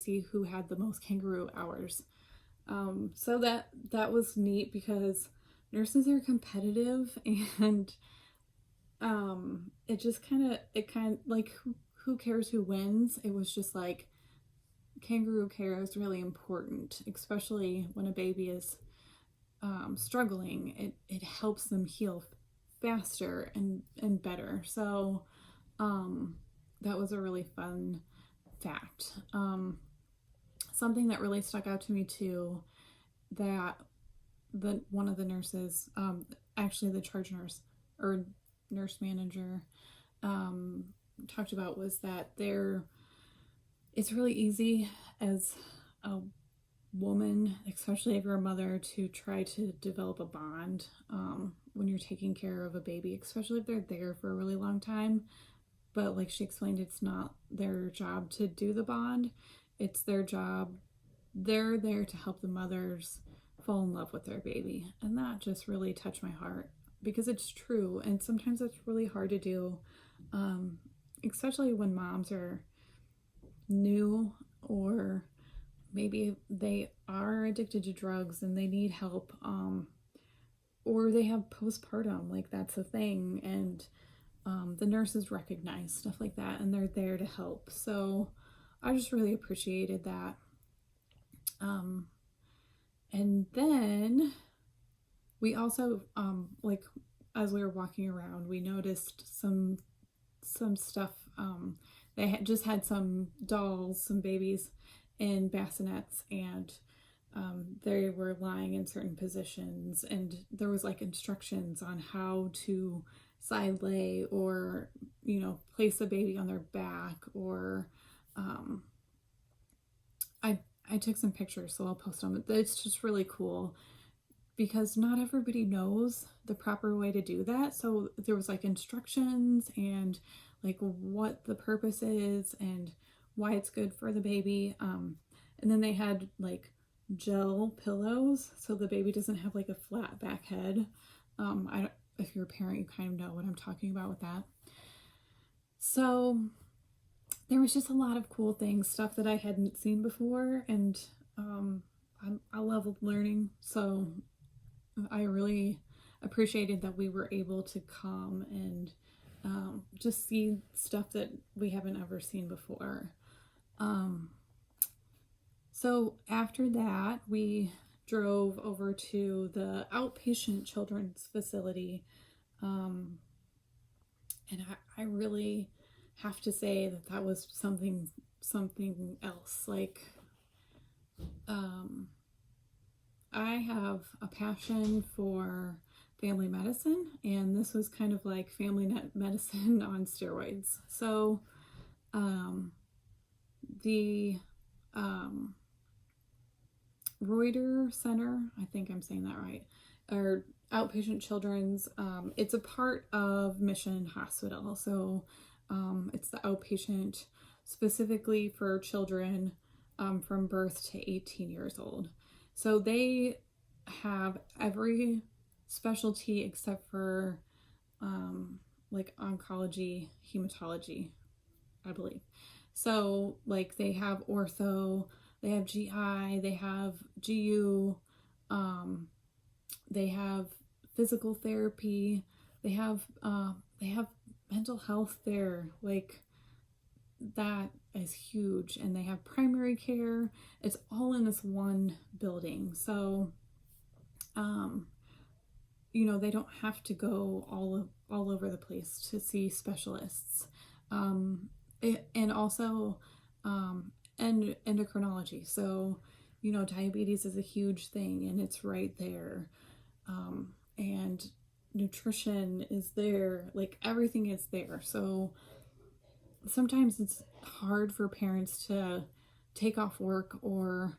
see who had the most kangaroo hours. So that was neat because nurses are competitive, and it kind of like who cares who wins. It was just like kangaroo care is really important, especially when a baby is struggling. It helps them heal faster and better. So that was a really fun fact. Something that really stuck out to me too, that one of the nurses, actually the charge nurse or nurse manager, talked about was that it's really easy as a woman, especially if you're a mother, to try to develop a bond when you're taking care of a baby, especially if they're there for a really long time. But like she explained, it's not their job to do the bond. It's their job. They're there to help the mothers fall in love with their baby. And that just really touched my heart because it's true. And sometimes it's really hard to do, especially when moms are new, or maybe they are addicted to drugs and they need help, or they have postpartum, like that's a thing, and the nurses recognize stuff like that and they're there to help. So I just really appreciated that. And then we also, like as we were walking around, we noticed some stuff. They just had some dolls, some babies in bassinets, and they were lying in certain positions, and there was like instructions on how to side lay, or place a baby on their back, or I took some pictures, so I'll post them. It's just really cool because not everybody knows the proper way to do that. So there was like instructions and like what the purpose is and why it's good for the baby. And then they had like gel pillows so the baby doesn't have like a flat back head. If you're a parent, you kind of know what I'm talking about with that. So there was just a lot of cool things, stuff that I hadn't seen before, and I love learning, so I really appreciated that we were able to come and just see stuff that we haven't ever seen before. So after that, we drove over to the outpatient children's facility, and I really have to say that was something else. Like, I have a passion for family medicine, and this was kind of like family medicine on steroids. So the Reuter Center, I think I'm saying that right, or outpatient children's, it's a part of Mission Hospital. So it's the outpatient specifically for children from birth to 18 years old. So they have every specialty except for like oncology, hematology, I believe. So like they have ortho, they have GI, they have GU, they have physical therapy, they have mental health there. Like, that is huge. And they have primary care. It's all in this one building. So they don't have to go all over the place to see specialists. And also endocrinology. So diabetes is a huge thing, and it's right there. And nutrition is there, like everything is there. So sometimes it's hard for parents to take off work or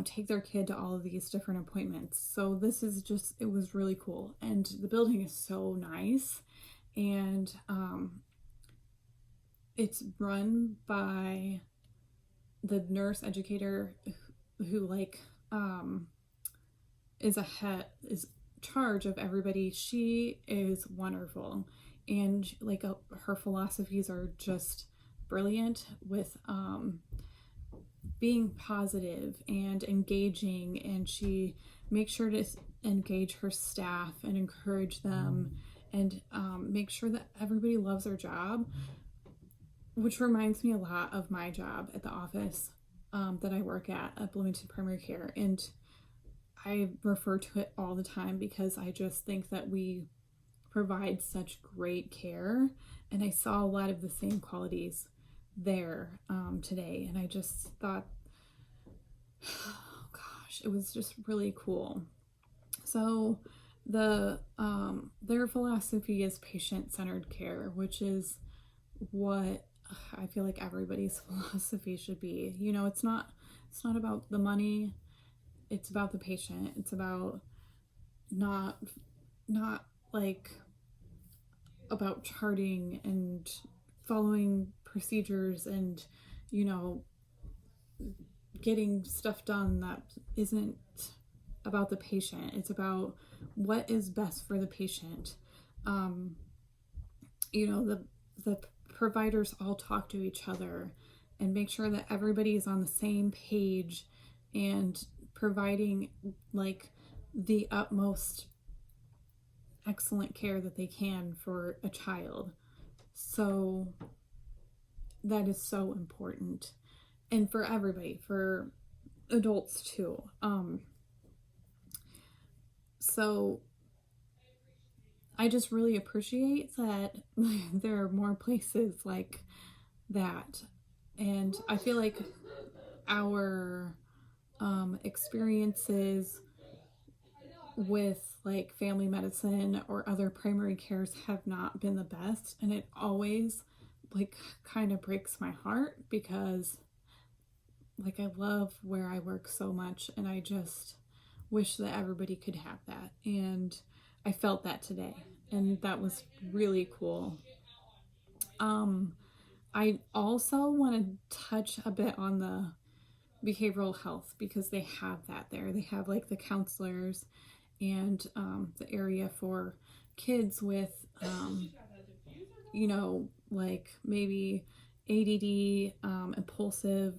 take their kid to all of these different appointments. So this is just, it was really cool, and the building is so nice, and it's run by the nurse educator who is charge of everybody. She is wonderful, and her philosophies are just brilliant with being positive and engaging, and she makes sure to engage her staff and encourage them, and make sure that everybody loves their job, which reminds me a lot of my job at the office that I work at Bloomington Primary Care. And I refer to it all the time because I just think that we provide such great care. And I saw a lot of the same qualities there today. And I just thought, oh gosh, it was just really cool. So their philosophy is patient-centered care, which is what I feel like everybody's philosophy should be. You know, it's not about the money, it's about the patient. It's about not like about charting and following procedures and, you know, getting stuff done that isn't about the patient. It's about what is best for the patient. You know, the providers all talk to each other and make sure that everybody is on the same page and providing like the utmost excellent care that they can for a child. So that is so important, and for everybody, for adults too. So I just really appreciate that there are more places like that. And I feel like our experiences with like family medicine or other primary cares have not been the best. And it always like kind of breaks my heart because like I love where I work so much, and I just wish that everybody could have that. And I felt that today, and that was really cool. I also want to touch a bit on the behavioral health because they have that there. They have like the counselors and the area for kids with, you know, like maybe ADD, impulsive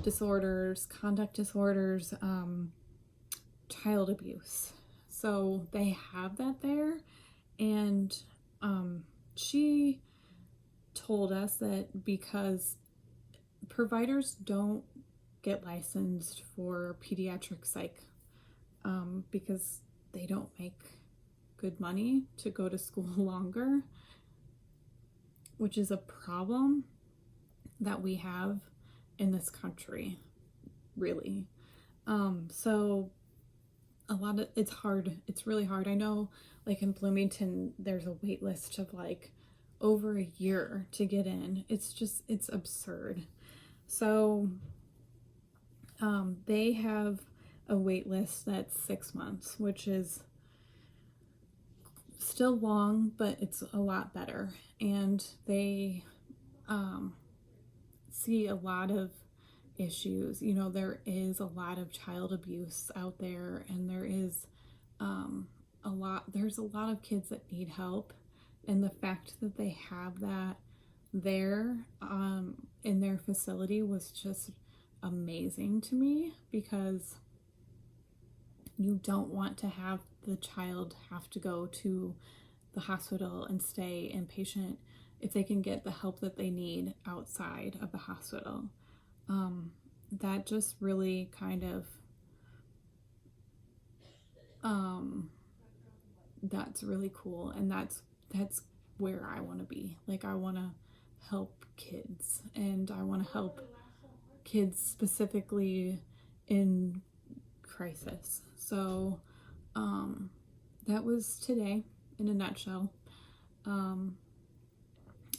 disorders, conduct disorders, child abuse. So they have that there. And she told us that because providers don't get licensed for pediatric psych because they don't make good money to go to school longer, which is a problem that we have in this country, really. So a lot of it's hard. It's really hard. I know, like in Bloomington, there's a wait list of like over a year to get in. It's absurd. So they have a wait list that's 6 months, which is still long, but it's a lot better. And they see a lot of issues. You know, there is a lot of child abuse out there, and there's a lot of kids that need help. And the fact that they have that there in their facility was just amazing to me, because you don't want to have the child have to go to the hospital and stay inpatient if they can get the help that they need outside of the hospital. That just really kind of that's really cool, and that's where I want to be. Like, I want to help kids, and I want to help kids specifically in crisis. So that was today in a nutshell.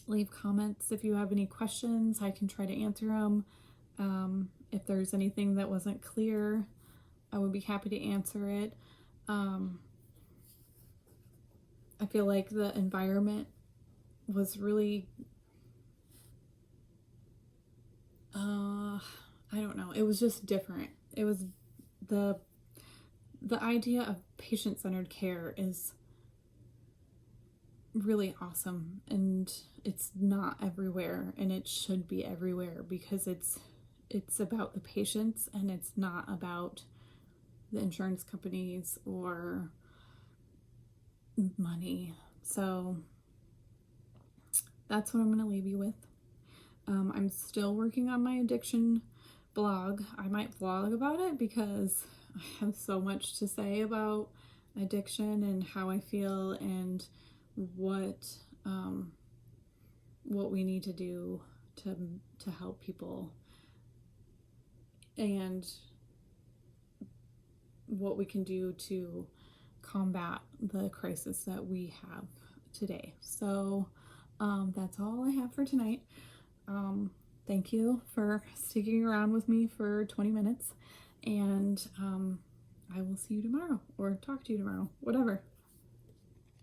Leave comments if you have any questions. I can try to answer them. If there's anything that wasn't clear, I would be happy to answer it. I feel like the environment was really, I don't know, it was just different. It was the idea of patient-centered care is really awesome, and it's not everywhere, and it should be everywhere, because it's about the patients and it's not about the insurance companies or money. So that's what I'm going to leave you with. I'm still working on my addiction blog. I might vlog about it because I have so much to say about addiction and how I feel and what we need to do to help people and what we can do to combat the crisis that we have today. So that's all I have for tonight. Thank you for sticking around with me for 20 minutes, and I will see you tomorrow or talk to you tomorrow, whatever.